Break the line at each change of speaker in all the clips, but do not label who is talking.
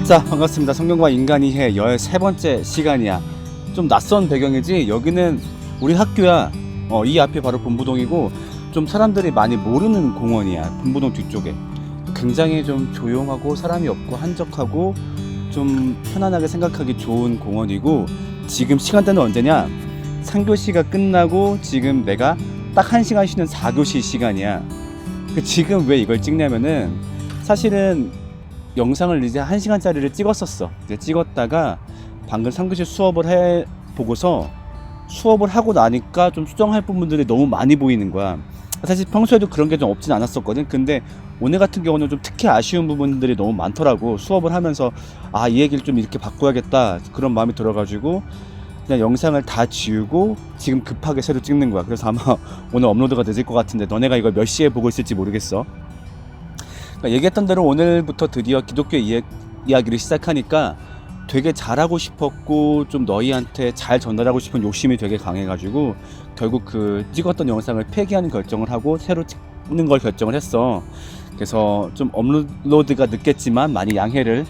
자, 반갑습니다. 성경과 인간이 해 13번째 시간이야. 좀 낯선 배경이지. 여기는 우리 학교야. 이 앞이 바로 본부동이고 좀 사람들이 많이 모르는 공원이야. 본부동 뒤쪽에 굉장히 좀 조용하고 사람이 없고 한적하고 좀 편안하게 생각하기 좋은 공원이고, 지금 시간대는 언제냐? 3교시가 끝나고 지금 내가 딱 1시간 쉬는 4교시 시간이야. 지금 왜 이걸 찍냐면은, 사실은 영상을 이제 1시간짜리를 찍었었어. 이제 찍었다가 방금 3교시 수업을 해보고서 수업을 하고 나니까 좀 수정할 부분들이 너무 많이 보이는 거야. 사실 평소에도 그런 게 좀 없진 않았었거든. 근데 오늘 같은 경우는 좀 특히 아쉬운 부분들이 너무 많더라고. 수업을 하면서 이 얘기를 좀 이렇게 바꿔야겠다 그런 마음이 들어가지고 그냥 영상을 다 지우고 지금 급하게 새로 찍는 거야. 그래서 아마 오늘 업로드가 늦을 것 같은데 너네가 이걸 몇 시에 보고 있을지 모르겠어. 그러니까 얘기했던 대로 오늘부터 드디어 기독교 이야기를 시작하니까 되게 잘하고 싶었고 좀 너희한테 잘 전달하고 싶은 욕심이 되게 강해가지고 결국 그 찍었던 영상을 폐기하는 결정을 하고 새로 찍는 걸 결정을 했어. 그래서 좀 업로드가 늦겠지만 많이 양해를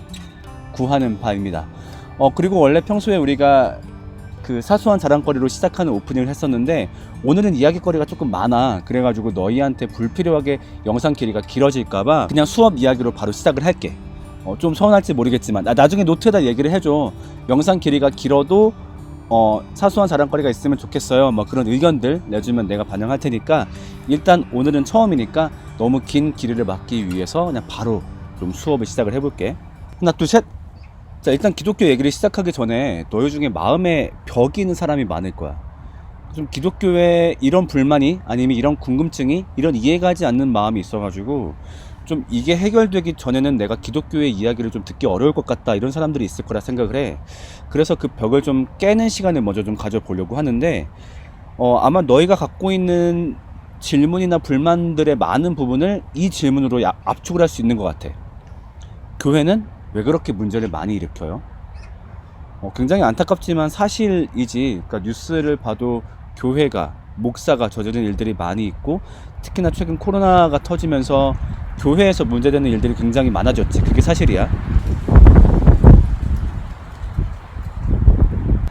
구하는 바입니다. 그리고 원래 평소에 우리가 그 사소한 자랑거리로 시작하는 오프닝을 했었는데 오늘은 이야기거리가 조금 많아. 그래가지고 너희한테 불필요하게 영상 길이가 길어질까봐 그냥 수업 이야기로 바로 시작을 할게. 좀 서운할지 모르겠지만 나중에 노트에다 얘기를 해줘. 영상 길이가 길어도 사소한 자랑거리가 있으면 좋겠어요, 뭐 그런 의견들 내주면 내가 반영할 테니까 일단 오늘은 처음이니까 너무 긴 길이를 막기 위해서 그냥 바로 좀 수업을 시작을 해볼게. 하나 둘 셋. 자, 일단 기독교 얘기를 시작하기 전에 너희 중에 마음에 벽이 있는 사람이 많을 거야. 좀 기독교에 이런 불만이 아니면 이런 궁금증이, 이런 이해가지 않는 마음이 있어가지고 좀 이게 해결되기 전에는 내가 기독교의 이야기를 좀 듣기 어려울 것 같다, 이런 사람들이 있을 거라 생각을 해. 그래서 그 벽을 좀 깨는 시간을 먼저 좀 가져보려고 하는데 아마 너희가 갖고 있는 질문이나 불만들의 많은 부분을 이 질문으로 압축을 할 수 있는 것 같아. 교회는 왜 그렇게 문제를 많이 일으켜요? 굉장히 안타깝지만 사실이지. 그러니까 뉴스를 봐도 교회가, 목사가 저지른 일들이 많이 있고, 특히나 최근 코로나가 터지면서 교회에서 문제되는 일들이 굉장히 많아졌지. 그게 사실이야.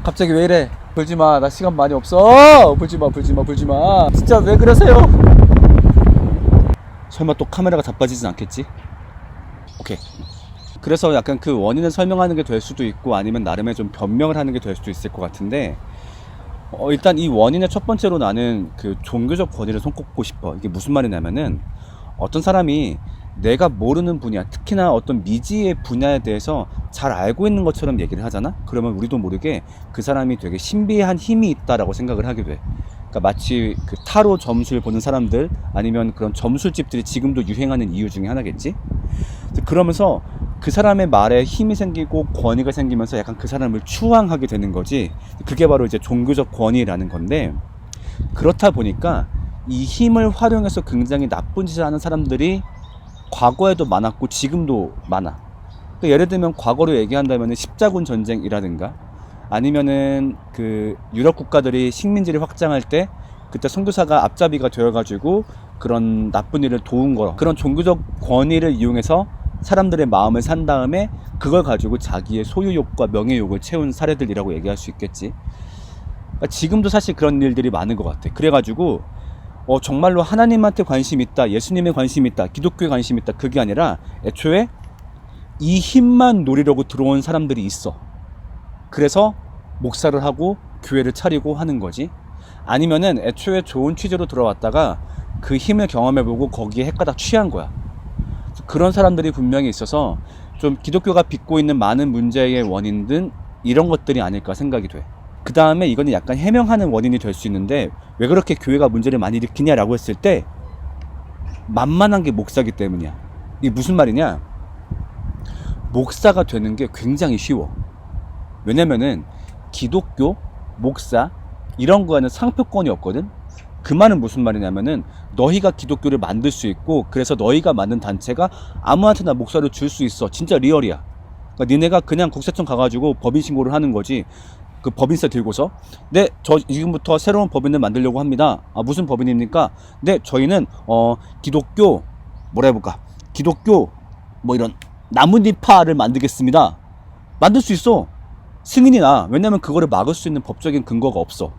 갑자기 왜 이래? 불지마. 나 시간 많이 없어. 불지마. 진짜 왜 그러세요? 설마 또 카메라가 자빠지진 않겠지? 오케이. 그래서 약간 그 원인을 설명하는 게 될 수도 있고 아니면 나름의 좀 변명을 하는 게 될 수도 있을 것 같은데, 일단 이 원인의 첫 번째로 나는 그 종교적 권위를 손꼽고 싶어. 이게 무슨 말이냐면은, 어떤 사람이 내가 모르는 분야, 특히나 어떤 미지의 분야에 대해서 잘 알고 있는 것처럼 얘기를 하잖아? 그러면 우리도 모르게 그 사람이 되게 신비한 힘이 있다라고 생각을 하게 돼. 그러니까 마치 그 타로 점수를 보는 사람들, 아니면 그런 점술집들이 지금도 유행하는 이유 중에 하나겠지? 그러면서 그 사람의 말에 힘이 생기고 권위가 생기면서 약간 그 사람을 추앙하게 되는 거지. 그게 바로 이제 종교적 권위라는 건데, 그렇다 보니까 이 힘을 활용해서 굉장히 나쁜 짓을 하는 사람들이 과거에도 많았고 지금도 많아. 그러니까 예를 들면 과거로 얘기한다면 십자군 전쟁이라든가, 아니면은 그 유럽 국가들이 식민지를 확장할 때 그때 선교사가 앞잡이가 되어가지고 그런 나쁜 일을 도운 거, 그런 종교적 권위를 이용해서 사람들의 마음을 산 다음에 그걸 가지고 자기의 소유욕과 명예욕을 채운 사례들이라고 얘기할 수 있겠지. 그러니까 지금도 사실 그런 일들이 많은 것 같아. 그래가지고 정말로 하나님한테 관심 있다, 예수님에 관심 있다, 기독교에 관심 있다, 그게 아니라 애초에 이 힘만 노리려고 들어온 사람들이 있어. 그래서 목사를 하고 교회를 차리고 하는 거지. 아니면은 애초에 좋은 취지로 들어왔다가 그 힘을 경험해보고 거기에 헷가닥 취한 거야. 그런 사람들이 분명히 있어서 좀 기독교가 빚고 있는 많은 문제의 원인은 이런 것들이 아닐까 생각이 돼. 그 다음에 이거는 약간 해명하는 원인이 될 수 있는데, 왜 그렇게 교회가 문제를 많이 일으키냐라고 했을 때 만만한 게 목사기 때문이야. 이게 무슨 말이냐? 목사가 되는 게 굉장히 쉬워. 왜냐면은 기독교, 목사 이런 거에는 상표권이 없거든. 그 말은 무슨 말이냐면은 너희가 기독교를 만들 수 있고, 그래서 너희가 만든 단체가 아무한테나 목사를 줄 수 있어. 진짜 리얼이야. 그러니까 니네가 그냥 국세청 가가지고 법인 신고를 하는 거지. 그 법인세 들고서 네, 저 지금부터 새로운 법인을 만들려고 합니다. 무슨 법인입니까? 네, 저희는 기독교 뭐라 해볼까? 기독교 뭐 이런 나뭇잎파를 만들겠습니다. 만들 수 있어. 승인이 나. 왜냐면 그거를 막을 수 있는 법적인 근거가 없어.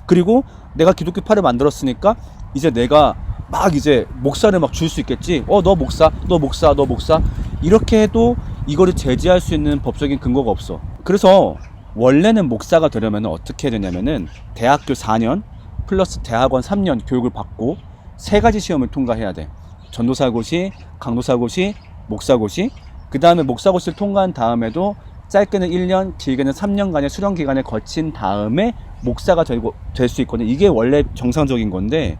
그리고 내가 기독교파를 만들었으니까 이제 내가 막 이제 목사를 막 줄 수 있겠지. 너 목사, 너 목사, 너 목사. 이렇게 해도 이거를 제지할 수 있는 법적인 근거가 없어. 그래서 원래는 목사가 되려면 어떻게 해야 되냐면은 대학교 4년 플러스 대학원 3년 교육을 받고 3가지 시험을 통과해야 돼. 전도사고시, 강도사고시, 목사고시. 그 다음에 목사고시를 통과한 다음에도 짧게는 1년, 길게는 3년간의 수련 기간을 거친 다음에 목사가 될 수 있거든. 이게 원래 정상적인 건데,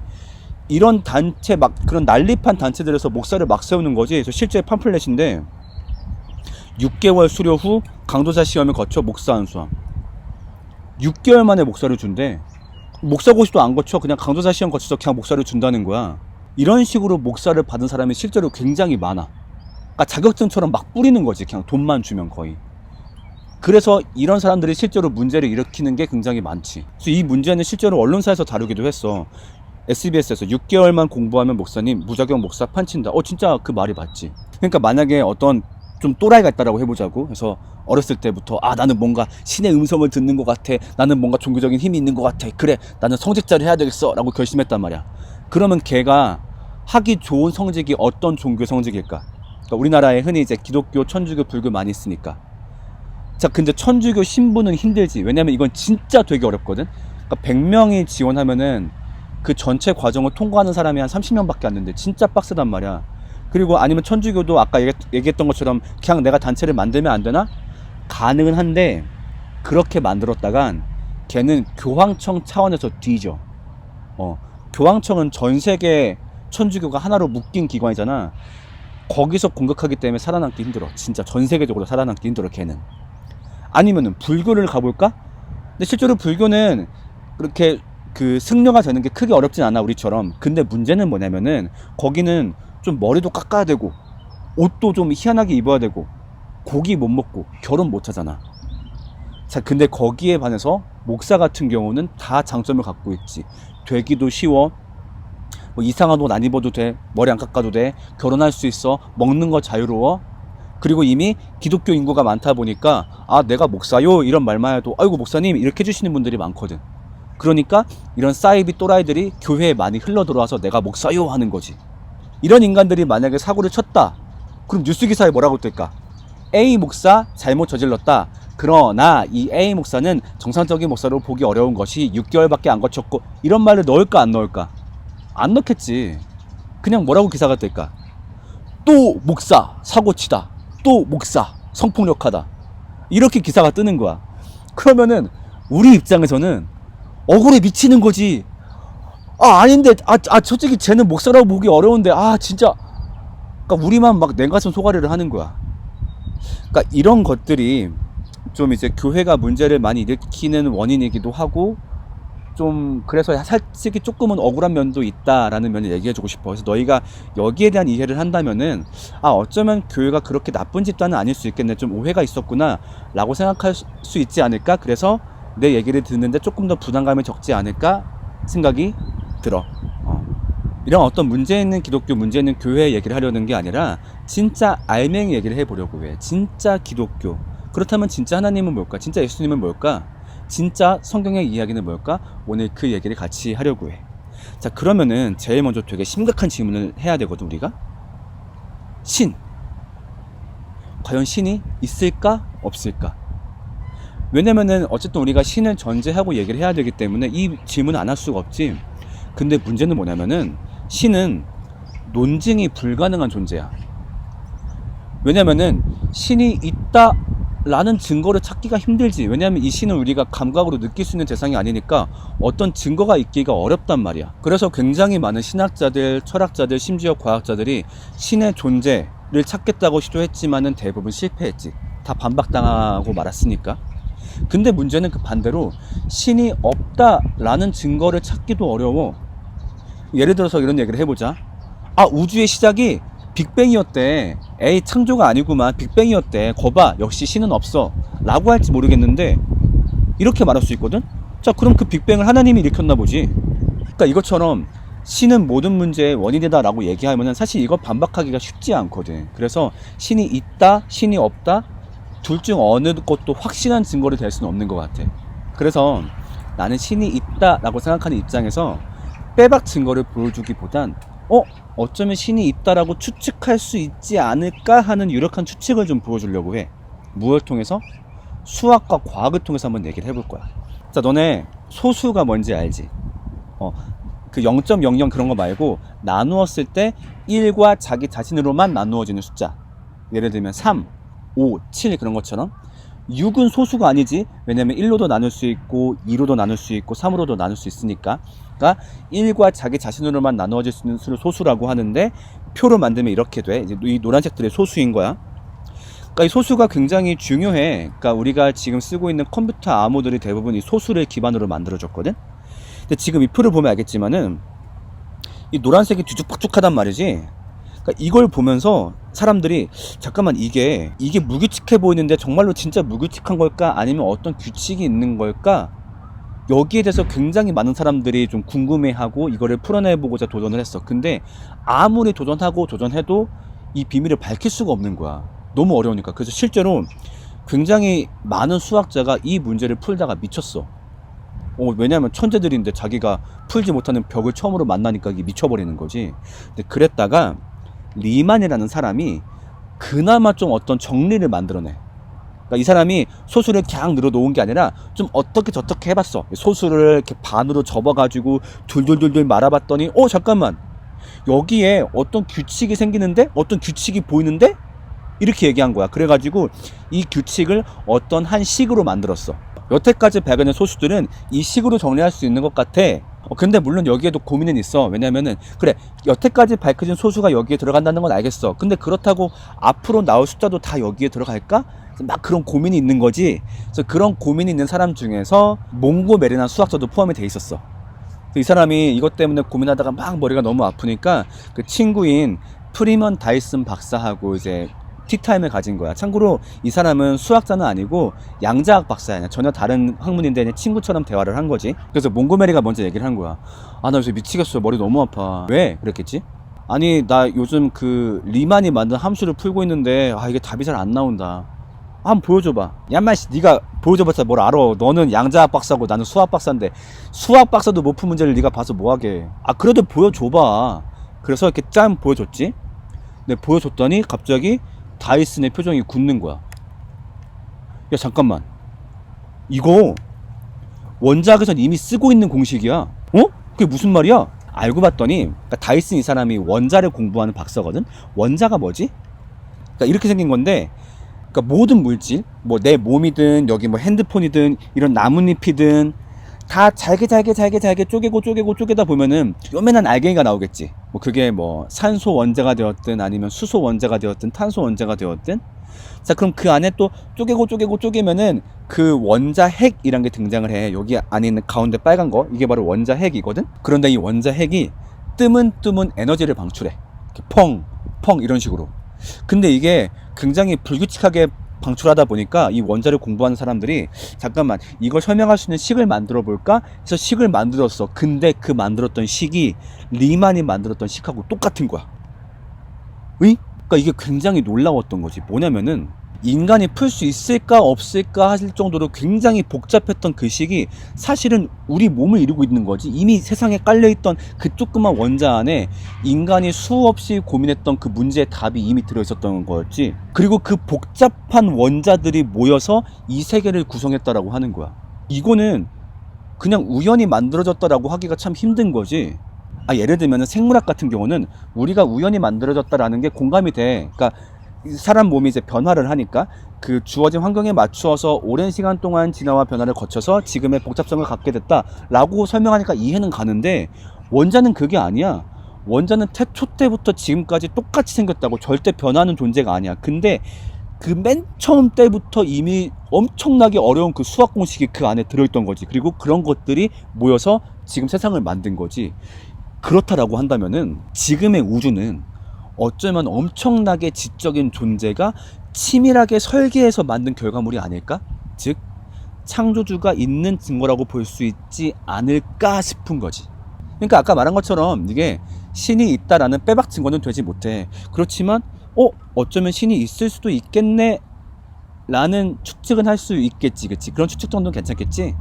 이런 단체 막 그런 난립한 단체들에서 목사를 막 세우는 거지. 그래서 실제 팜플렛인데 6개월 수료 후 강도사 시험을 거쳐 목사 안수함. 6개월 만에 목사를 준대. 목사고시도 안 거쳐 그냥 강도사 시험 거쳐서 그냥 목사를 준다는 거야. 이런 식으로 목사를 받은 사람이 실제로 굉장히 많아. 그러니까 자격증처럼 막 뿌리는 거지. 그냥 돈만 주면 거의. 그래서 이런 사람들이 실제로 문제를 일으키는 게 굉장히 많지. 그래서 이 문제는 실제로 언론사에서 다루기도 했어. SBS에서 6개월만 공부하면 목사님 무자격 목사 판친다. 진짜 그 말이 맞지. 그러니까 만약에 어떤 좀 또라이가 있다라고 해보자고. 그래서 어렸을 때부터 나는 뭔가 신의 음성을 듣는 것 같아. 나는 뭔가 종교적인 힘이 있는 것 같아. 그래, 나는 성직자를 해야 되겠어 라고 결심했단 말이야. 그러면 걔가 하기 좋은 성직이 어떤 종교 성직일까? 그러니까 우리나라에 흔히 이제 기독교, 천주교, 불교 많이 있으니까. 자, 근데 천주교 신부는 힘들지. 왜냐면 이건 진짜 되게 어렵거든. 그러니까 100명이 지원하면은 그 전체 과정을 통과하는 사람이 한 30명밖에 안 되는데 진짜 빡세단 말이야. 그리고 아니면 천주교도 아까 얘기했던 것처럼 그냥 내가 단체를 만들면 안 되나? 가능은 한데 그렇게 만들었다간 걔는 교황청 차원에서 뒤져. 교황청은 전 세계 천주교가 하나로 묶인 기관이잖아. 거기서 공격하기 때문에 살아남기 힘들어. 진짜 전 세계적으로 살아남기 힘들어 걔는. 아니면은 불교를 가볼까? 근데 실제로 불교는 그렇게 그 승려가 되는 게 크게 어렵진 않아 우리처럼. 근데 문제는 뭐냐면은 거기는 좀 머리도 깎아야 되고 옷도 좀 희한하게 입어야 되고 고기 못 먹고 결혼 못 하잖아. 자, 근데 거기에 반해서 목사 같은 경우는 다 장점을 갖고 있지. 되기도 쉬워. 뭐 이상한 옷 안 입어도 돼. 머리 안 깎아도 돼. 결혼할 수 있어. 먹는 거 자유로워. 그리고 이미 기독교 인구가 많다 보니까 내가 목사요 이런 말만 해도 아이고 목사님 이렇게 해주시는 분들이 많거든. 그러니까 이런 사이비 또라이들이 교회에 많이 흘러 들어와서 내가 목사요 하는 거지. 이런 인간들이 만약에 사고를 쳤다. 그럼 뉴스 기사에 뭐라고 뜰까? A 목사 잘못 저질렀다. 그러나 이 A 목사는 정상적인 목사로 보기 어려운 것이 6개월밖에 안 거쳤고. 이런 말을 넣을까 안 넣을까? 안 넣겠지. 그냥 뭐라고 기사가 뜰까? 또 목사 사고치다. 또 목사 성폭력하다. 이렇게 기사가 뜨는 거야. 그러면은 우리 입장에서는 억울해 미치는 거지. 아닌데 솔직히 쟤는 목사라고 보기 어려운데 진짜. 그러니까 우리만 막 냉가슴 소가리를 하는 거야. 그러니까 이런 것들이 좀 이제 교회가 문제를 많이 일으키는 원인이기도 하고, 좀 그래서 솔직히 조금은 억울한 면도 있다라는 면을 얘기해주고 싶어. 그래서 너희가 여기에 대한 이해를 한다면은 어쩌면 교회가 그렇게 나쁜 집단은 아닐 수 있겠네, 좀 오해가 있었구나 라고 생각할 수 있지 않을까. 그래서 내 얘기를 듣는데 조금 더 부담감이 적지 않을까 생각이 들어. 이런 어떤 문제 있는 기독교, 문제 있는 교회 얘기를 하려는 게 아니라 진짜 알맹이 얘기를 해보려고 해. 진짜 기독교, 그렇다면 진짜 하나님은 뭘까? 진짜 예수님은 뭘까? 진짜 성경의 이야기는 뭘까? 오늘 그 얘기를 같이 하려고 해. 자, 그러면은 제일 먼저 되게 심각한 질문을 해야 되거든 우리가. 신, 과연 신이 있을까 없을까? 왜냐면은 어쨌든 우리가 신을 전제하고 얘기를 해야 되기 때문에 이 질문을 안 할 수가 없지. 근데 문제는 뭐냐면은 신은 논증이 불가능한 존재야. 왜냐면은 신이 있다 라는 증거를 찾기가 힘들지. 왜냐하면 이 신은 우리가 감각으로 느낄 수 있는 대상이 아니니까 어떤 증거가 있기가 어렵단 말이야. 그래서 굉장히 많은 신학자들, 철학자들, 심지어 과학자들이 신의 존재를 찾겠다고 시도했지만은 대부분 실패했지. 다 반박당하고 말았으니까. 근데 문제는 그 반대로 신이 없다라는 증거를 찾기도 어려워. 예를 들어서 이런 얘기를 해보자. 우주의 시작이 빅뱅이었대. 에이, 창조가 아니구만. 빅뱅이었대. 거봐, 역시 신은 없어 라고 할지 모르겠는데 이렇게 말할 수 있거든. 자, 그럼 그 빅뱅을 하나님이 일으켰나 보지. 그러니까 이것처럼 신은 모든 문제의 원인이다 라고 얘기하면 사실 이거 반박하기가 쉽지 않거든. 그래서 신이 있다, 신이 없다, 둘 중 어느 것도 확실한 증거를 댈 수는 없는 것 같아. 그래서 나는 신이 있다 라고 생각하는 입장에서 빼박 증거를 보여주기보단 어쩌면 신이 있다라고 추측할 수 있지 않을까 하는 유력한 추측을 좀 보여주려고 해. 무엇을 통해서? 수학과 과학을 통해서 한번 얘기를 해볼 거야. 자, 너네 소수가 뭔지 알지? 그 0.00 그런 거 말고 나누었을 때 1과 자기 자신으로만 나누어지는 숫자, 예를 들면 3, 5, 7 그런 것처럼 6은 소수가 아니지. 왜냐면 1로도 나눌 수 있고 2로도 나눌 수 있고 3으로도 나눌 수 있으니까. 그러니까 1과 자기 자신으로만 나누어질 수 있는 수를 소수라고 하는데, 표로 만들면 이렇게 돼. 이제 이 노란색들이 소수인 거야. 그러니까 이 소수가 굉장히 중요해. 그러니까 우리가 지금 쓰고 있는 컴퓨터 암호들이 대부분 이 소수를 기반으로 만들어졌거든. 근데 지금 이 표를 보면 알겠지만은 이 노란색이 뒤죽박죽하단 말이지. 그러니까 이걸 보면서 사람들이 잠깐만 이게 무규칙해 보이는데 정말로 진짜 무규칙한 걸까? 아니면 어떤 규칙이 있는 걸까? 여기에 대해서 굉장히 많은 사람들이 좀 궁금해하고 이거를 풀어내보고자 도전을 했어. 근데 아무리 도전해도 이 비밀을 밝힐 수가 없는 거야. 너무 어려우니까. 그래서 실제로 굉장히 많은 수학자가 이 문제를 풀다가 미쳤어. 왜냐하면 천재들인데 자기가 풀지 못하는 벽을 처음으로 만나니까 이게 미쳐버리는 거지. 근데 그랬다가 리만이라는 사람이 그나마 좀 어떤 정리를 만들어내. 그러니까 이 사람이 소수를 그냥 늘어놓은 게 아니라 좀 어떻게 저떻게 해봤어. 소수를 이렇게 반으로 접어가지고 둘둘둘둘 말아봤더니 잠깐만, 여기에 어떤 규칙이 생기는데, 어떤 규칙이 보이는데, 이렇게 얘기한 거야. 그래가지고 이 규칙을 어떤 한 식으로 만들었어. 여태까지 발견된 소수들은 이 식으로 정리할 수 있는 것 같아. 근데 물론 여기에도 고민은 있어. 왜냐면은 그래, 여태까지 밝혀진 소수가 여기에 들어간다는 건 알겠어. 근데 그렇다고 앞으로 나올 숫자도 다 여기에 들어갈까? 막 그런 고민이 있는 거지. 그래서 그런 고민이 있는 사람 중에서 몽고메리라는 수학자도 포함이 돼 있었어. 이 사람이 이것 때문에 고민하다가 막 머리가 너무 아프니까 그 친구인 프리먼 다이슨 박사하고 이제 티타임을 가진 거야. 참고로 이 사람은 수학자는 아니고 양자학 박사야. 전혀 다른 학문인데 그냥 친구처럼 대화를 한 거지. 그래서 몽고메리가 먼저 얘기를 한 거야. 나 요새 미치겠어. 머리 너무 아파. 왜? 그랬겠지? 아니, 나 요즘 그 리만이 만든 함수를 풀고 있는데 이게 답이 잘 안 나온다. 한번 보여줘봐. 야마씨, 네가 보여줘봤자 뭘 알아. 너는 양자학 박사고 나는 수학 박사인데 수학 박사도 못 푼 문제를 네가 봐서 뭐하게. 그래도 보여줘봐. 그래서 이렇게 짠 보여줬지. 근데 보여줬더니 갑자기 다이슨의 표정이 굳는 거야. 야, 잠깐만, 이거 원자학에선 이미 쓰고 있는 공식이야. 그게 무슨 말이야? 알고 봤더니 그러니까 다이슨 이 사람이 원자를 공부하는 박사거든. 원자가 뭐지? 그러니까 이렇게 생긴 건데, 그러니까 모든 물질, 뭐 내 몸이든 여기 뭐 핸드폰이든 이런 나뭇잎이든 다 잘게 쪼개다 보면은 요만한 알갱이가 나오겠지. 뭐 그게 뭐 산소 원자가 되었든 아니면 수소 원자가 되었든 탄소 원자가 되었든. 자, 그럼 그 안에 또 쪼개면은 그 원자 핵이란 게 등장을 해. 여기 안에 있는 가운데 빨간 거, 이게 바로 원자 핵이거든. 그런데 이 원자 핵이 뜨문 에너지를 방출해. 이렇게 펑 이런 식으로. 근데 이게 굉장히 불규칙하게 방출하다 보니까 이 원자를 공부하는 사람들이 잠깐만, 이걸 설명할 수 있는 식을 만들어 볼까 해서 식을 만들었어. 근데 그 만들었던 식이 리만이 만들었던 식하고 똑같은 거야. 그러니까 이게 굉장히 놀라웠던 거지. 뭐냐면은 인간이 풀 수 있을까 없을까 하실 정도로 굉장히 복잡했던 그 식이 사실은 우리 몸을 이루고 있는 거지. 이미 세상에 깔려있던 그 조그만 원자 안에 인간이 수없이 고민했던 그 문제의 답이 이미 들어있었던 거였지. 그리고 그 복잡한 원자들이 모여서 이 세계를 구성했다라고 하는 거야. 이거는 그냥 우연히 만들어졌다라고 하기가 참 힘든 거지. 예를 들면 생물학 같은 경우는 우리가 우연히 만들어졌다라는 게 공감이 돼. 그러니까 사람 몸이 이제 변화를 하니까 그 주어진 환경에 맞추어서 오랜 시간 동안 진화와 변화를 거쳐서 지금의 복잡성을 갖게 됐다라고 설명하니까 이해는 가는데, 원자는 그게 아니야. 원자는 태초 때부터 지금까지 똑같이 생겼다고, 절대 변하는 존재가 아니야. 근데 그 맨 처음 때부터 이미 엄청나게 어려운 그 수학 공식이 그 안에 들어있던 거지. 그리고 그런 것들이 모여서 지금 세상을 만든 거지. 그렇다라고 한다면은 지금의 우주는 어쩌면 엄청나게 지적인 존재가 치밀하게 설계해서 만든 결과물이 아닐까? 즉, 창조주가 있는 증거라고 볼 수 있지 않을까 싶은 거지. 그러니까 아까 말한 것처럼 이게 신이 있다라는 빼박 증거는 되지 못해. 그렇지만 어쩌면 신이 있을 수도 있겠네 라는 추측은 할 수 있겠지. 그치? 그런 추측 정도는 괜찮겠지.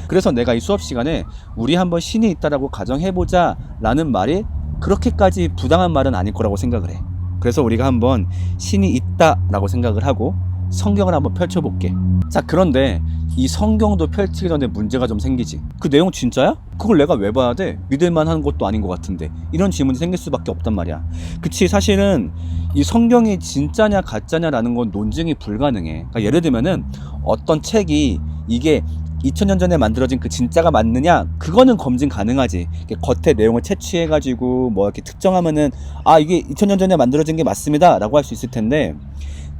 그래서 내가 이 수업 시간에 우리 한번 신이 있다라고 가정해보자 라는 말이 그렇게까지 부당한 말은 아닐 거라고 생각을 해. 그래서 우리가 한번 신이 있다라고 생각을 하고 성경을 한번 펼쳐볼게. 자, 그런데 이 성경도 펼치기 전에 문제가 좀 생기지. 그 내용 진짜야? 그걸 내가 왜 봐야 돼? 믿을만한 것도 아닌 것 같은데. 이런 질문이 생길 수밖에 없단 말이야. 그치, 사실은 이 성경이 진짜냐 가짜냐라는 건 논증이 불가능해. 그러니까 예를 들면은 어떤 책이 이게 2000년 전에 만들어진 그 진짜가 맞느냐, 그거는 검증 가능하지. 겉에 내용을 채취해가지고 뭐 이렇게 특정하면은 이게 2000년 전에 만들어진 게 맞습니다 라고 할 수 있을 텐데,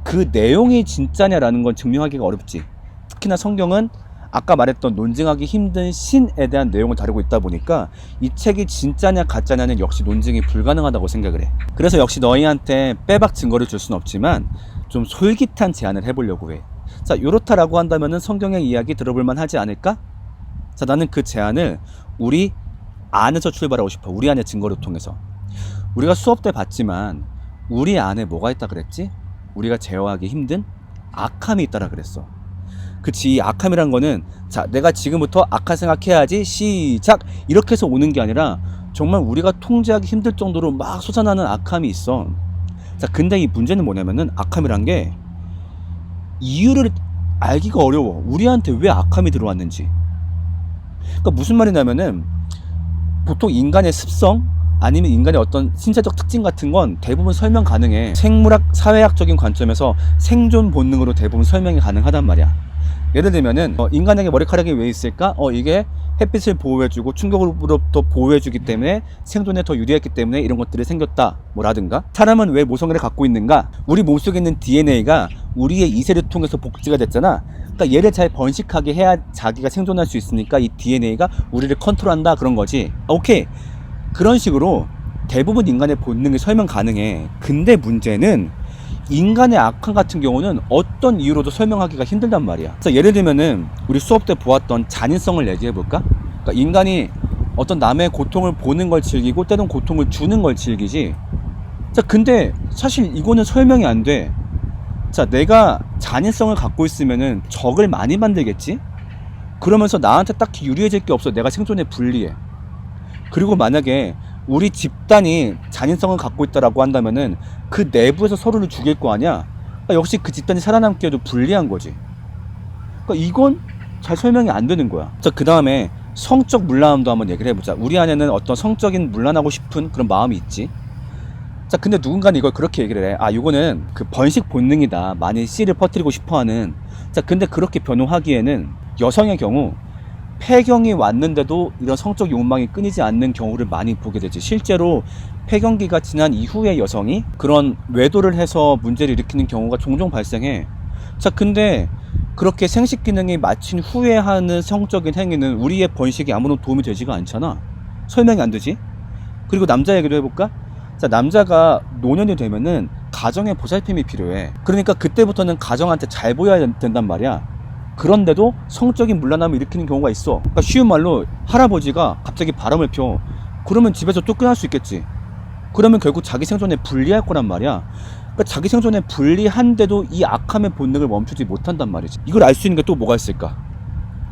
그 내용이 진짜냐라는 건 증명하기가 어렵지. 특히나 성경은 아까 말했던 논증하기 힘든 신에 대한 내용을 다루고 있다 보니까 이 책이 진짜냐 가짜냐는 역시 논증이 불가능하다고 생각을 해. 그래서 역시 너희한테 빼박 증거를 줄 수는 없지만 좀 솔깃한 제안을 해보려고 해. 자, 요렇다라고 한다면은 성경의 이야기 들어볼만 하지 않을까? 자, 나는 그 제안을 우리 안에서 출발하고 싶어. 우리 안의 증거를 통해서. 우리가 수업 때 봤지만 우리 안에 뭐가 있다 그랬지? 우리가 제어하기 힘든 악함이 있다라 그랬어. 그치, 이 악함이란 거는 자, 내가 지금부터 악한 생각해야지 시작 이렇게 해서 오는 게 아니라 정말 우리가 통제하기 힘들 정도로 막 솟아나는 악함이 있어. 자, 근데 이 문제는 뭐냐면은 악함이란 게 이유를 알기가 어려워. 우리한테 왜 악함이 들어왔는지. 그러니까 무슨 말이냐면은 보통 인간의 습성 아니면 인간의 어떤 신체적 특징 같은 건 대부분 설명 가능해. 생물학, 사회학적인 관점에서 생존 본능으로 대부분 설명이 가능하단 말이야. 예를 들면은 인간에게 머리카락이 왜 있을까? 이게 햇빛을 보호해주고 충격으로부터 보호해주기 때문에 생존에 더 유리했기 때문에 이런 것들이 생겼다 뭐라든가. 사람은 왜 모성애를 갖고 있는가? 우리 몸속에 있는 DNA가 우리의 이세를 통해서 복제가 됐잖아. 그러니까 얘를 잘 번식하게 해야 자기가 생존할 수 있으니까 이 DNA가 우리를 컨트롤한다 그런 거지. 오케이, 그런 식으로 대부분 인간의 본능이 설명 가능해. 근데 문제는 인간의 악함 같은 경우는 어떤 이유로도 설명하기가 힘들단 말이야. 그래서 예를 들면은 우리 수업 때 보았던 잔인성을 얘기해볼까? 그러니까 인간이 어떤 남의 고통을 보는 걸 즐기고 때론 고통을 주는 걸 즐기지. 자, 근데 사실 이거는 설명이 안 돼. 자, 내가 잔인성을 갖고 있으면은 적을 많이 만들겠지? 그러면서 나한테 딱히 유리해질 게 없어. 내가 생존에 불리해. 그리고 만약에 우리 집단이 잔인성을 갖고 있다라고 한다면은 그 내부에서 서로를 죽일 거 아니야? 그러니까 역시 그 집단이 살아남기에도 불리한 거지. 그러니까 이건 잘 설명이 안 되는 거야. 자, 그 다음에 성적 문란함도 한번 얘기를 해보자. 우리 안에는 어떤 성적인 문란하고 싶은 그런 마음이 있지. 자, 근데 누군가는 이걸 그렇게 얘기를 해. 이거는 그 번식 본능이다. 많이 씨를 퍼뜨리고 싶어하는. 자, 근데 그렇게 변호하기에는 여성의 경우 폐경이 왔는데도 이런 성적 욕망이 끊이지 않는 경우를 많이 보게 되지. 실제로 폐경기가 지난 이후에 여성이 그런 외도를 해서 문제를 일으키는 경우가 종종 발생해. 자, 근데 그렇게 생식 기능이 마친 후에 하는 성적인 행위는 우리의 번식에 아무런 도움이 되지가 않잖아. 설명이 안 되지. 그리고 남자 얘기도 해볼까? 자, 남자가 노년이 되면은 가정의 보살핌이 필요해. 그러니까 그때부터는 가정한테 잘 보여야 된단 말이야. 그런데도 성적인 문란함을 일으키는 경우가 있어. 그러니까 쉬운 말로 할아버지가 갑자기 바람을 펴. 그러면 집에서 쫓겨날 수 있겠지. 그러면 결국 자기 생존에 불리할 거란 말이야. 그러니까 자기 생존에 불리한데도 이 악함의 본능을 멈추지 못한단 말이지. 이걸 알 수 있는 게 또 뭐가 있을까?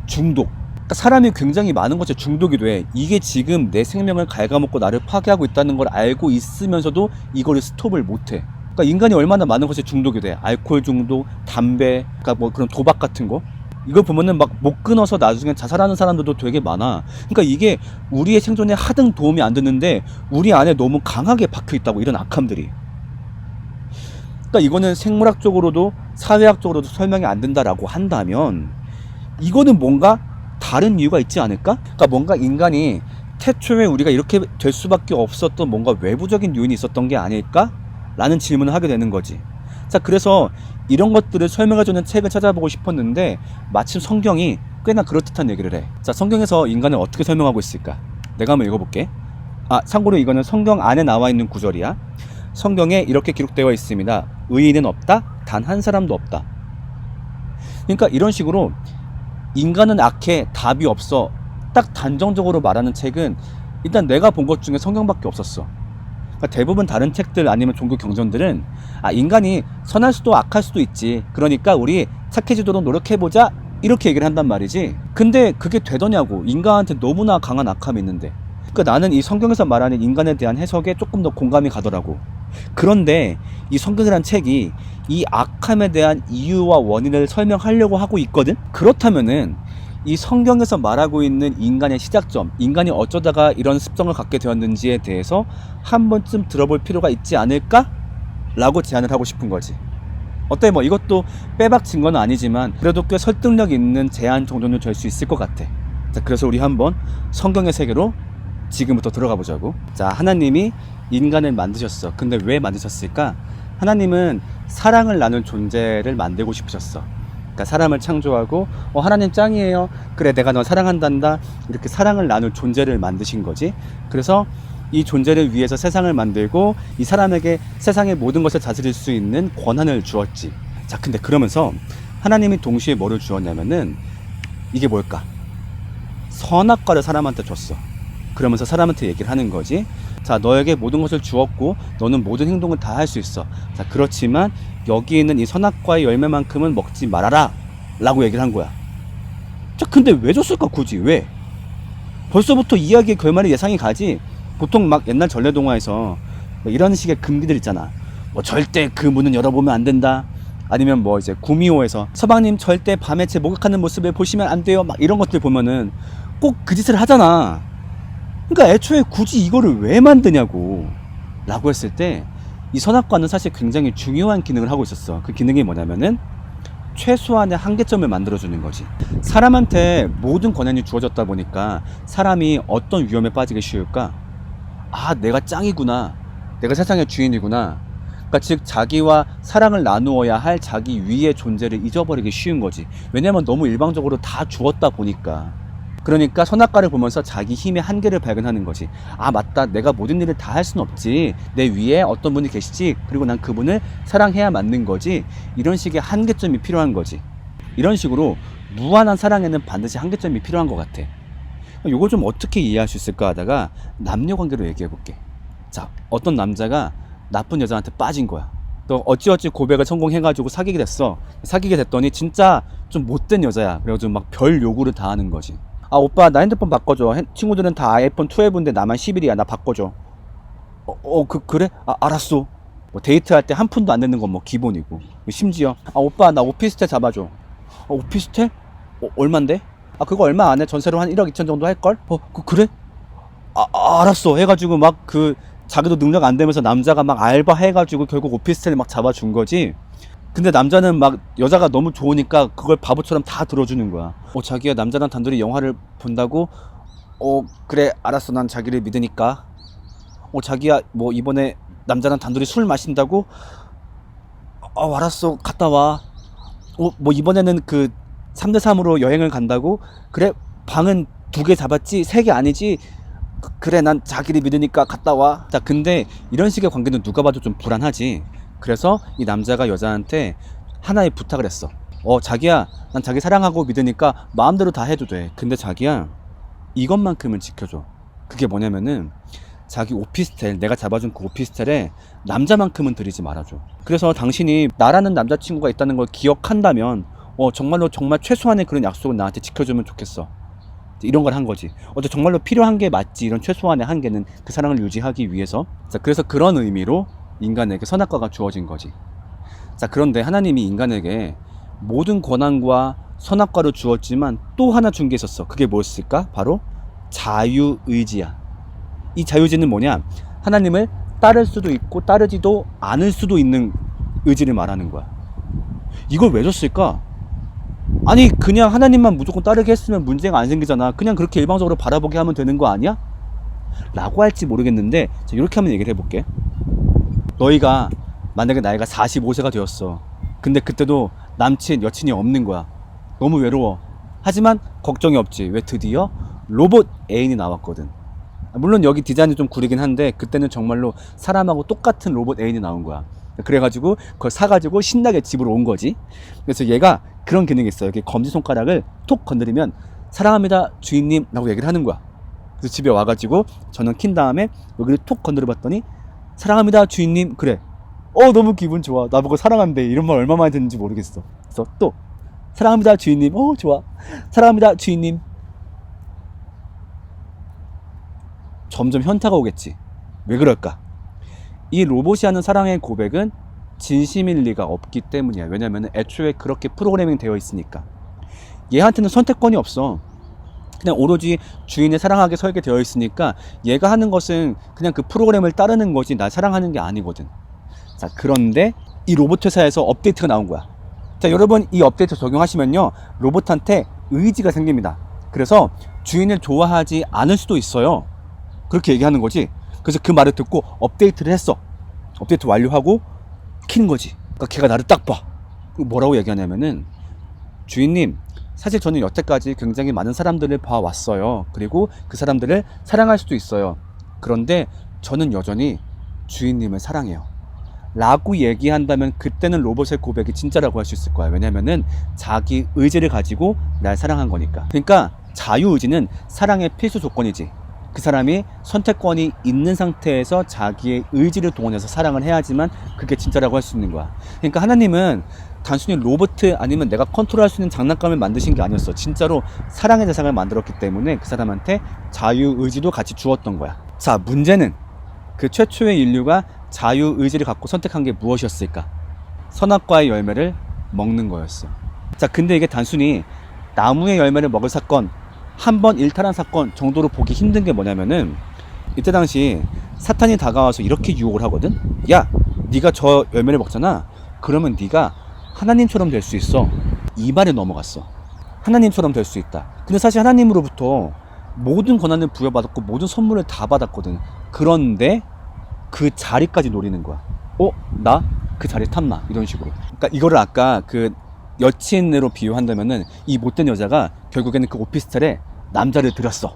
중독. 그러니까 사람이 굉장히 많은 것에 중독이 돼. 이게 지금 내 생명을 갉아먹고 나를 파괴하고 있다는 걸 알고 있으면서도 이거를 스톱을 못해. 그러니까 인간이 얼마나 많은 것에 중독이 돼. 알코올 중독, 담배, 그러니까 뭐 그런 도박 같은 거. 이걸 보면은 막 못 끊어서 나중에 자살하는 사람들도 되게 많아. 그러니까 이게 우리의 생존에 하등 도움이 안 되는데 우리 안에 너무 강하게 박혀 있다고, 이런 악함들이. 그러니까 이거는 생물학적으로도 사회학적으로도 설명이 안 된다라고 한다면 이거는 뭔가 다른 이유가 있지 않을까? 그러니까 뭔가 인간이 태초에 우리가 이렇게 될 수밖에 없었던 뭔가 외부적인 요인이 있었던 게 아닐까? 라는 질문을 하게 되는 거지. 자, 그래서 이런 것들을 설명해주는 책을 찾아보고 싶었는데 마침 성경이 꽤나 그럴듯한 얘기를 해. 자, 성경에서 인간을 어떻게 설명하고 있을까? 내가 한번 읽어볼게. 참고로 이거는 성경 안에 나와 있는 구절이야. 성경에 이렇게 기록되어 있습니다. 의인은 없다, 단 한 사람도 없다. 그러니까 이런 식으로 인간은 악해, 답이 없어, 딱 단정적으로 말하는 책은 일단 내가 본 것 중에 성경밖에 없었어. 그러니까 대부분 다른 책들 아니면 종교 경전들은 인간이 선할 수도 악할 수도 있지. 그러니까 우리 착해지도록 노력해보자. 이렇게 얘기를 한단 말이지. 근데 그게 되더냐고. 인간한테 너무나 강한 악함이 있는데. 그러니까 나는 이 성경에서 말하는 인간에 대한 해석에 조금 더 공감이 가더라고. 그런데 이 성경이란 책이 이 악함에 대한 이유와 원인을 설명하려고 하고 있거든? 그렇다면은 이 성경에서 말하고 있는 인간의 시작점, 인간이 어쩌다가 이런 습성을 갖게 되었는지에 대해서 한 번쯤 들어볼 필요가 있지 않을까? 라고 제안을 하고 싶은 거지. 어때? 뭐 이것도 빼박 증거는 아니지만 그래도 꽤 설득력 있는 제안 정도는 될 수 있을 것 같아. 자, 그래서 우리 한번 성경의 세계로 지금부터 들어가 보자고. 자, 하나님이 인간을 만드셨어. 근데 왜 만드셨을까? 하나님은 사랑을 나눈 존재를 만들고 싶으셨어. 그러니까 사람을 창조하고 하나님 짱이에요. 그래, 내가 너 사랑한단다. 이렇게 사랑을 나눌 존재를 만드신 거지. 그래서 이 존재를 위해서 세상을 만들고 이 사람에게 세상의 모든 것을 다스릴 수 있는 권한을 주었지. 자, 근데 그러면서 하나님이 동시에 뭐를 주었냐면은 이게 뭘까? 선악과를 사람한테 줬어. 그러면서 사람한테 얘기를 하는 거지. 자, 너에게 모든 것을 주었고 너는 모든 행동을 다 할 수 있어. 자, 그렇지만 여기 있는 이 선악과의 열매만큼은 먹지 말아라 라고 얘기를 한 거야. 자, 근데 왜 줬을까 굳이? 왜? 벌써부터 이야기의 결말이 예상이 가지. 보통 막 옛날 전래동화에서 뭐 이런 식의 금기들 있잖아. 뭐 절대 그 문은 열어보면 안 된다. 아니면 뭐 이제 구미호에서 서방님 절대 밤에 제 목욕하는 모습을 보시면 안 돼요. 막 이런 것들 보면은 꼭 그 짓을 하잖아. 그러니까 애초에 굳이 이거를 왜 만드냐고 라고 했을 때 이 선악과는 사실 굉장히 중요한 기능을 하고 있었어. 그 기능이 뭐냐면은 최소한의 한계점을 만들어주는 거지. 사람한테 모든 권한이 주어졌다 보니까 사람이 어떤 위험에 빠지기 쉬울까? 내가 짱이구나. 내가 세상의 주인이구나. 그러니까 즉 자기와 사랑을 나누어야 할 자기 위의 존재를 잊어버리기 쉬운 거지. 왜냐면 너무 일방적으로 다 주었다 보니까. 그러니까 선악과를 보면서 자기 힘의 한계를 발견하는 거지. 맞다, 내가 모든 일을 다 할 수는 없지. 내 위에 어떤 분이 계시지. 그리고 난 그분을 사랑해야 맞는 거지. 이런 식의 한계점이 필요한 거지. 이런 식으로 무한한 사랑에는 반드시 한계점이 필요한 것 같아. 이걸 좀 어떻게 이해할 수 있을까 하다가 남녀관계로 얘기해볼게. 자, 어떤 남자가 나쁜 여자한테 빠진 거야. 또 어찌어찌 고백을 성공해가지고 사귀게 됐어. 사귀게 됐더니 진짜 좀 못된 여자야. 그래가지고 막 별 요구를 다 하는 거지. 오빠 나 핸드폰 바꿔줘. 친구들은 다 아이폰 12인데 나만 11이야. 나 바꿔줘. 그래? 알았어. 뭐 데이트할 때 한 푼도 안 내는 건 뭐 기본이고. 심지어 오빠 나 오피스텔 잡아줘. 오피스텔? 얼만데? 그거 얼마 안 해. 전세로 한 1억 2천 정도 할걸? 그래? 알았어. 해가지고 막 자기도 능력 안 되면서 남자가 막 알바 해가지고 결국 오피스텔을 막 잡아준 거지. 근데 남자는 막 여자가 너무 좋으니까 그걸 바보처럼 다 들어주는 거야. 자기야 남자랑 단둘이 영화를 본다고? 그래 알았어. 난 자기를 믿으니까. 자기야 뭐 이번에 남자랑 단둘이 술 마신다고? 알았어. 갔다 와. 뭐 이번에는 3대3으로 여행을 간다고? 그래 방은 2개 잡았지? 3개 아니지? 그래 난 자기를 믿으니까 갔다 와. 자, 근데 이런 식의 관계는 누가 봐도 좀 불안하지. 그래서 이 남자가 여자한테 하나의 부탁을 했어. 자기야 난 자기 사랑하고 믿으니까 마음대로 다 해도 돼. 근데 자기야 이것만큼은 지켜줘. 그게 뭐냐면은 자기 오피스텔, 내가 잡아준 그 오피스텔에 남자만큼은 들이지 말아줘. 그래서 당신이 나라는 남자친구가 있다는 걸 기억한다면 정말 최소한의 그런 약속을 나한테 지켜주면 좋겠어. 이런 걸 한 거지. 정말로 필요한 게 맞지. 이런 최소한의 한계는 그 사랑을 유지하기 위해서. 자, 그래서 그런 의미로 인간에게 선악과가 주어진 거지. 자, 그런데 하나님이 인간에게 모든 권한과 선악과를 주었지만 또 하나 준 게 있었어. 그게 뭐였을까? 바로 자유의지야. 이 자유의지는 뭐냐? 하나님을 따를 수도 있고 따르지도 않을 수도 있는 의지를 말하는 거야. 이걸 왜 줬을까? 그냥 하나님만 무조건 따르게 했으면 문제가 안 생기잖아. 그냥 그렇게 일방적으로 바라보게 하면 되는 거 아니야? 라고 할지 모르겠는데 이렇게 한번 얘기를 해볼게. 너희가 만약에 나이가 45세가 되었어. 근데 그때도 남친, 여친이 없는 거야. 너무 외로워. 하지만 걱정이 없지. 왜? 드디어 로봇 애인이 나왔거든. 물론 여기 디자인이 좀 구리긴 한데 그때는 정말로 사람하고 똑같은 로봇 애인이 나온 거야. 그래가지고 그걸 사가지고 신나게 집으로 온 거지. 그래서 얘가 그런 기능이 있어. 여기 검지손가락을 톡 건드리면 사랑합니다 주인님 라고 얘기를 하는 거야. 그래서 집에 와가지고 전원 킨 다음에 여기를 톡 건드려 봤더니 사랑합니다 주인님. 그래. 너무 기분 좋아. 나보고 사랑한대. 이런 말 얼마 만에 듣는지 모르겠어. 그래서 또 사랑합니다 주인님. 좋아. 사랑합니다 주인님. 점점 현타가 오겠지. 왜 그럴까? 이 로봇이 하는 사랑의 고백은 진심일 리가 없기 때문이야. 왜냐면 애초에 그렇게 프로그래밍 되어 있으니까. 얘한테는 선택권이 없어. 그냥 오로지 주인을 사랑하게 설계되어 있으니까 얘가 하는 것은 그냥 그 프로그램을 따르는 거지 날 사랑하는 게 아니거든. 자, 그런데 이 로봇 회사에서 업데이트가 나온 거야. 자, 여러분 이 업데이트 적용하시면요 로봇한테 의지가 생깁니다. 그래서 주인을 좋아하지 않을 수도 있어요. 그렇게 얘기하는 거지. 그래서 그 말을 듣고 업데이트를 했어. 업데이트 완료하고 키는 거지. 그러니까 걔가 나를 딱 봐. 뭐라고 얘기하냐면은 주인님, 사실 저는 여태까지 굉장히 많은 사람들을 봐왔어요. 그리고 그 사람들을 사랑할 수도 있어요. 그런데 저는 여전히 주인님을 사랑해요. 라고 얘기한다면 그때는 로봇의 고백이 진짜라고 할 수 있을 거야. 왜냐면은 자기 의지를 가지고 날 사랑한 거니까. 그러니까 자유의지는 사랑의 필수 조건이지. 그 사람이 선택권이 있는 상태에서 자기의 의지를 동원해서 사랑을 해야지만 그게 진짜라고 할 수 있는 거야. 그러니까 하나님은 단순히 로봇 아니면 내가 컨트롤할 수 있는 장난감을 만드신 게 아니었어. 진짜로 사랑의 대상을 만들었기 때문에 그 사람한테 자유의지도 같이 주었던 거야. 자, 문제는 그 최초의 인류가 자유의지를 갖고 선택한 게 무엇이었을까? 선악과의 열매를 먹는 거였어. 자, 근데 이게 단순히 나무의 열매를 먹을 사건, 한 번 일탈한 사건 정도로 보기 힘든 게 뭐냐면은 이때 당시 사탄이 다가와서 이렇게 유혹을 하거든. 야, 네가 저 열매를 먹잖아. 그러면 네가 하나님처럼 될 수 있어. 이 말에 넘어갔어. 하나님처럼 될 수 있다. 근데 사실 하나님으로부터 모든 권한을 부여받았고 모든 선물을 다 받았거든. 그런데 그 자리까지 노리는 거야. 나 그 자리 탐나. 이런 식으로. 그러니까 이거를 아까 그 여친으로 비유한다면은 이 못된 여자가 결국에는 그 오피스텔에 남자를 들였어.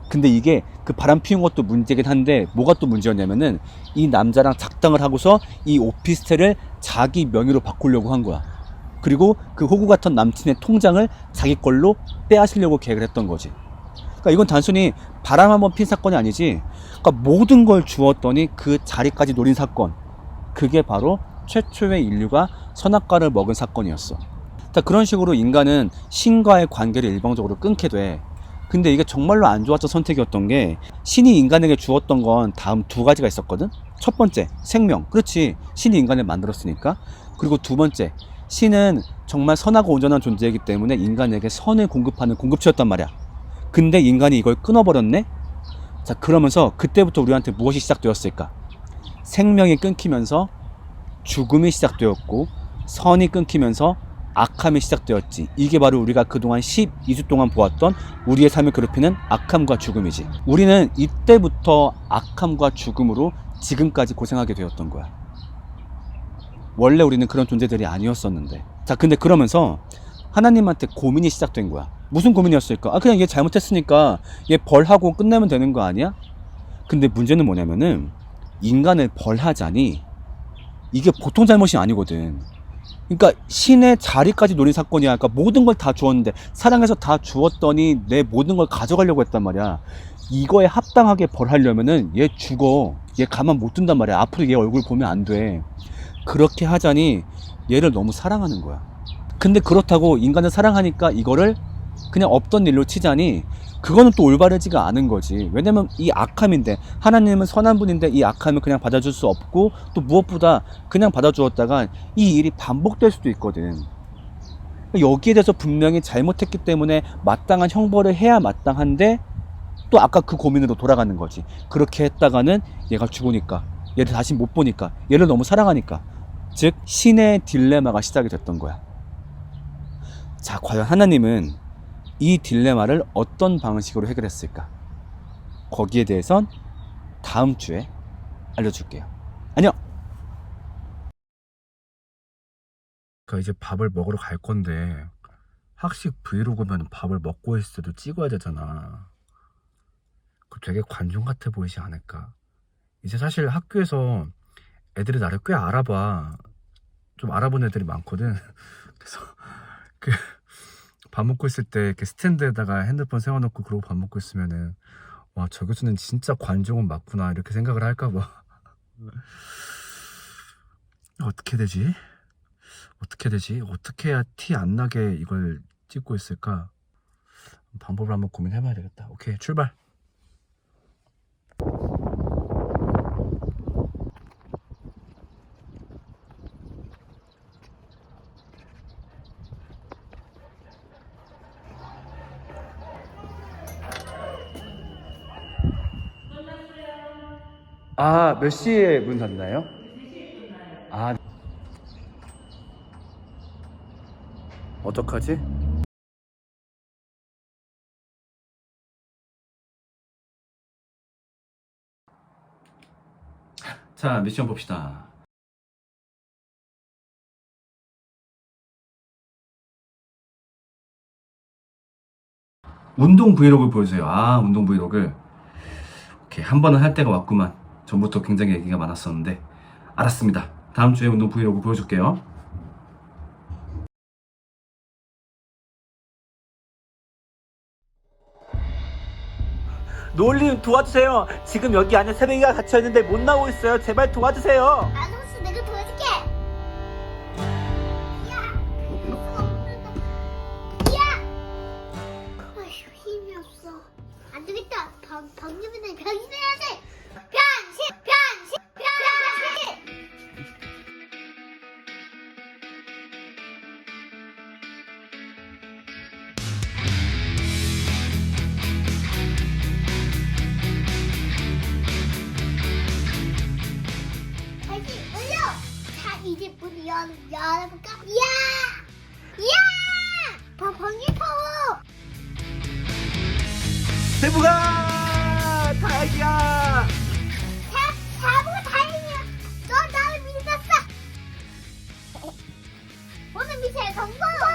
근데 이게 그 바람 피운 것도 문제긴 한데 뭐가 또 문제였냐면은 이 남자랑 작당을 하고서 이 오피스텔을 자기 명의로 바꾸려고 한 거야. 그리고 그 호구 같은 남친의 통장을 자기 걸로 빼앗으려고 계획을 했던 거지. 그러니까 이건 단순히 바람 한번 핀 사건이 아니지. 그러니까 모든 걸 주었더니 그 자리까지 노린 사건. 그게 바로 최초의 인류가 선악과를 먹은 사건이었어. 자, 그런 식으로 인간은 신과의 관계를 일방적으로 끊게 돼. 근데 이게 정말로 안 좋았던 선택이었던 게 신이 인간에게 주었던 건 다음 두 가지가 있었거든. 첫 번째, 생명. 그렇지. 신이 인간을 만들었으니까. 그리고 두 번째, 신은 정말 선하고 온전한 존재이기 때문에 인간에게 선을 공급하는 공급처였단 말이야. 근데 인간이 이걸 끊어버렸네? 자, 그러면서 그때부터 우리한테 무엇이 시작되었을까? 생명이 끊기면서 죽음이 시작되었고 선이 끊기면서 악함이 시작되었지. 이게 바로 우리가 그동안 12주 동안 보았던 우리의 삶을 괴롭히는 악함과 죽음이지. 우리는 이때부터 악함과 죽음으로 지금까지 고생하게 되었던 거야. 원래 우리는 그런 존재들이 아니었었는데. 자, 근데 그러면서 하나님한테 고민이 시작된 거야. 무슨 고민이었을까? 그냥 얘 잘못했으니까 얘 벌하고 끝내면 되는 거 아니야? 근데 문제는 뭐냐면은 인간을 벌하자니 이게 보통 잘못이 아니거든. 그러니까 신의 자리까지 노린 사건이야. 그러니까 모든 걸 다 주었는데 사랑해서 다 주었더니 내 모든 걸 가져가려고 했단 말이야. 이거에 합당하게 벌하려면은 얘 죽어. 얘 가만 못 둔단 말이야. 앞으로 얘 얼굴 보면 안 돼. 그렇게 하자니 얘를 너무 사랑하는 거야. 근데 그렇다고 인간을 사랑하니까 이거를 그냥 없던 일로 치자니 그거는 또 올바르지가 않은 거지. 왜냐면 이 악함인데 하나님은 선한 분인데 이 악함을 그냥 받아줄 수 없고 또 무엇보다 그냥 받아주었다가 이 일이 반복될 수도 있거든. 여기에 대해서 분명히 잘못했기 때문에 마땅한 형벌을 해야 마땅한데 또 아까 그 고민으로 돌아가는 거지. 그렇게 했다가는 얘가 죽으니까 얘를 다시 못 보니까 얘를 너무 사랑하니까 즉 신의 딜레마가 시작이 됐던 거야. 자, 과연 하나님은 이 딜레마를 어떤 방식으로 해결했을까? 거기에 대해선 다음 주에 알려줄게요. 안녕! 이제 밥을 먹으러 갈 건데 학식 브이로그면 밥을 먹고 있을 때도 찍어야 되잖아. 그 되게 관종 같아 보이지 않을까? 이제 사실 학교에서 애들이 나를 꽤 알아봐. 좀 알아본 애들이 많거든. 그래서 그 밥 먹고 있을 때 이렇게 스탠드에다가 핸드폰 세워놓고 그러고 밥 먹고 있으면은 와, 저 교수는 진짜 관종은 맞구나 이렇게 생각을 할까봐. 어떻게 되지? 어떻게 해야 티 안 나게 이걸 찍고 있을까? 방법을 한번 고민해봐야 되겠다. 오케이, 출발. 아, 몇 시에 문 닫나요? 아, 어떡하지? 자, 미션 봅시다. 운동 브이로그 보여주세요. 아, 운동 브이로그. 오케이, 한 번은 할 때가 왔구만. 전부터 굉장히 얘기가 많았었는데. 알았습니다. 다음 주에 운동 브이로그 보여줄게요.
노을님 도와주세요. 지금 여기 안에 새내기가 갇혀있는데 못 나오고 있어요. 제발 도와주세요.
알았어, 내가 도와줄게. 야, 야. 아휴, 힘이 없어. 안 되겠다. 방금이네 변신해야지. 변신. 다시 올려. 자, 이제 문 열어볼까? 야. 번개 파워.
세부가 다행이야.
사부가 다행이야. 너 나를 믿었어. 오늘 미션 성공.